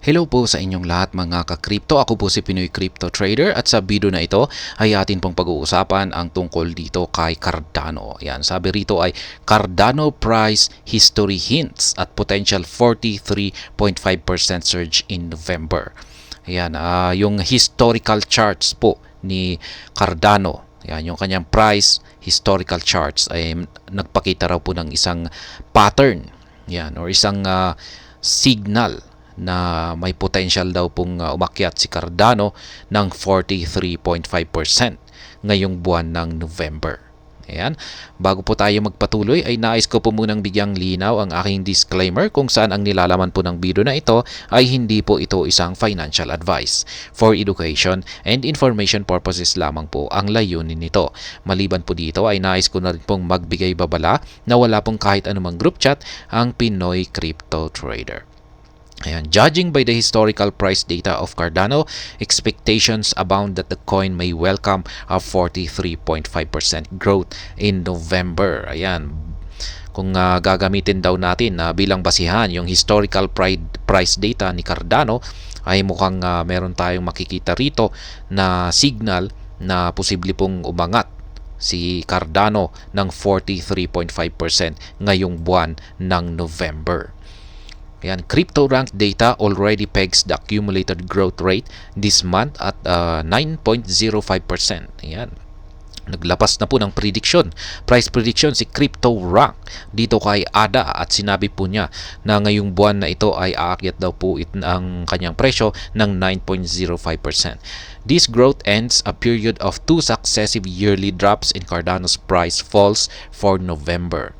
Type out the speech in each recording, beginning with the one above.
Hello po sa inyong lahat mga ka-crypto. Ako po si Pinoy Crypto Trader at sa video na ito ay atin pong pag-uusapan ang tungkol dito kay Cardano. Yan, sabi rito ay Cardano Price History Hints at Potential 43.5% Surge in November. Yan, yung historical charts po ni Cardano. Yan, yung kanyang price historical charts ay nagpakita raw po ng isang pattern. Yan, or isang signal na may potential daw pong umakyat si Cardano ng 43.5% ngayong buwan ng November. Ayan. Bago po tayo magpatuloy ay nais ko po munang bigyang linaw ang aking disclaimer kung saan ang nilalaman po ng video na ito ay hindi po ito isang financial advice. For education and information purposes lamang po ang layunin nito. Maliban po dito ay nais ko na rin pong magbigay babala na wala pong kahit anumang group chat ang Pinoy Crypto Trader. Ayan. Judging by the historical price data of Cardano, expectations abound that the coin may welcome a 43.5% growth in November. Ayan. Kung gagamitin daw natin bilang basihan yung historical price data ni Cardano, ay mukhang meron tayong makikita rito na signal na posible pong umangat si Cardano ng 43.5% ngayong buwan ng November. Ayan, CryptoRank data already pegs the accumulated growth rate this month at 9.05%. Ayan. Naglapas na po ng price prediction si CryptoRank dito kay ADA at sinabi po niya na ngayong buwan na ito ay aakyat daw po ang kanyang presyo ng 9.05%. This growth ends a period of 2 successive yearly drops in Cardano's price falls for November.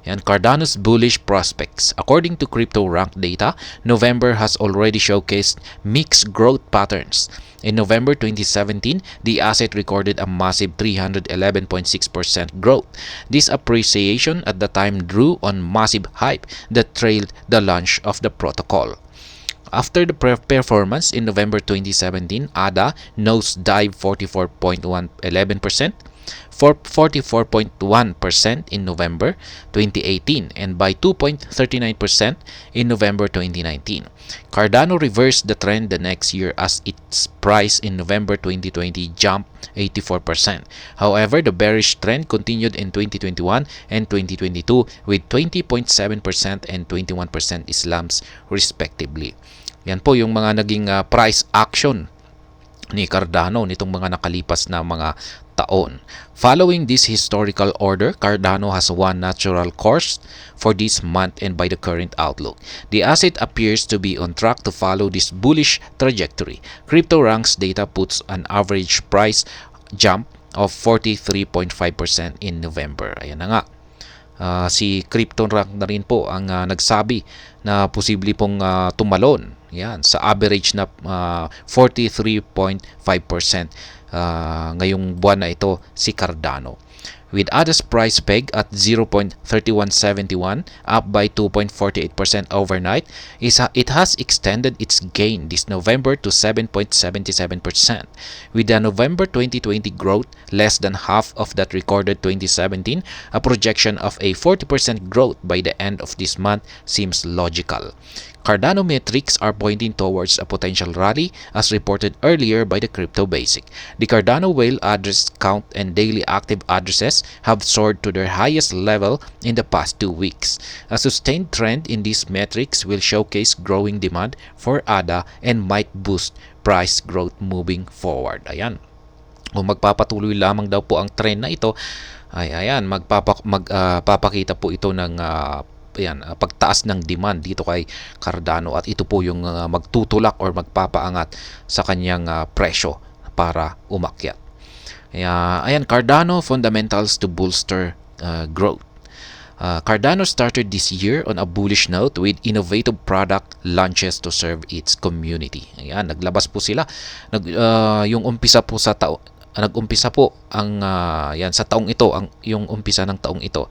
And Cardano's bullish prospects. According to CryptoRank data, November has already showcased mixed growth patterns. In November 2017, the asset recorded a massive 311.6% growth. This appreciation at the time drew on massive hype that trailed the launch of the protocol. After the performance in November 2017, ADA nosedive 44.11%, for 44.1% in November 2018 and by 2.39% in November 2019. Cardano reversed the trend the next year as its price in November 2020 jumped 84%. However, the bearish trend continued in 2021 and 2022 with 20.7% and 21% slumps respectively. Yan po yung mga naging price action ni Cardano nitong mga nakalipas na mga taon. Following this historical order, Cardano has one natural course for this month and by the current outlook. The asset appears to be on track to follow this bullish trajectory. CryptoRank's data puts an average price jump of 43.5% in November. Ayan na nga. Si CryptoRank na rin po ang nagsabi na posible pong tumalon. Yan, sa average na 43.5% ngayong buwan na ito si Cardano. With ADA's price peg at 0.3171 up by 2.48% overnight, it has extended its gain this November to 7.77%. With the November 2020 growth less than half of that recorded 2017, a projection of a 40% growth by the end of this month seems logical. Cardano metrics are pointing towards a potential rally as reported earlier by the Crypto Basic. The Cardano whale address count and daily active addresses have soared to their highest level in the past 2 weeks. A sustained trend in these metrics will showcase growing demand for ADA and might boost price growth moving forward. Ayan. Kung magpapatuloy lamang daw po ang trend na ito, ay ayan, magpapakita po ito ng pagtaas ng demand dito kay Cardano at ito po yung magtutulak or magpapaangat sa kanyang presyo para umakyat. Ayan, Cardano fundamentals to bolster growth. Cardano started this year on a bullish note with innovative product launches to serve its community. Ayan, naglabas po sila. Yung umpisa po sa nag-umpisa po ang yan sa taong ito, yung umpisa ng taong ito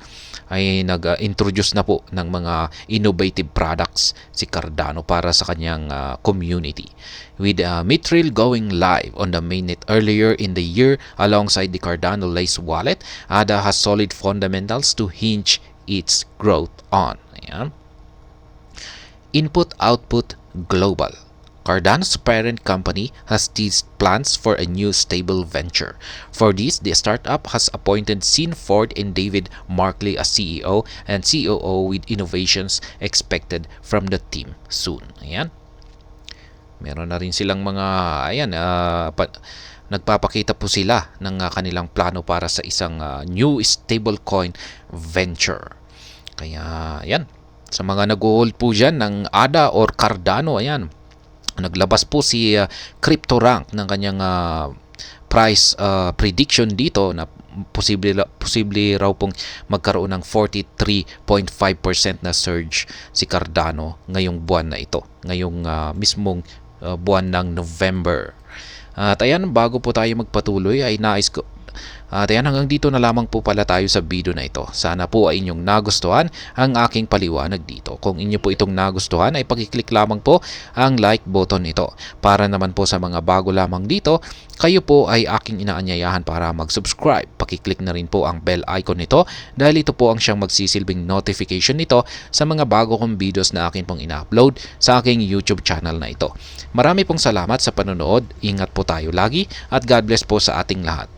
ay nag-introduce na po ng mga innovative products si Cardano para sa kanyang community. With Mithril going live on the mainnet earlier in the year alongside the Cardano Lace wallet, ADA has solid fundamentals to hinge its growth on. Ayan. Input-output global. Cardano's parent company has teased plans for a new stable venture. For this, the startup has appointed Sean Ford and David Markley as CEO and COO with innovations expected from the team soon. Ayan. Meron na rin silang mga, nagpapakita po sila ng kanilang plano para sa isang new stablecoin venture. Kaya, ayan. Sa mga nag-hold po dyan ng ADA or Cardano, ayan. Naglabas po si CryptoRank ng kanyang price prediction dito na posible raw pong magkaroon ng 43.5% na surge si Cardano ngayong buwan na ito, ngayong mismong buwan ng November. At ayan, bago po tayo magpatuloy ay nais ko ayan, hanggang dito na lamang po pala tayo sa video na ito. Sana po ay inyong nagustuhan ang aking paliwanag dito. Kung inyo po itong nagustuhan ay pakiclick lamang po ang like button nito. Para naman po sa mga bago lamang dito, kayo po ay aking inaanyayahan para mag-subscribe. Pakiclick na rin po ang bell icon nito dahil ito po ang siyang magsisilbing notification nito sa mga bago kong videos na akin pong ina-upload sa aking YouTube channel na ito. Marami pong salamat sa panonood. Ingat po tayo lagi at God bless po sa ating lahat.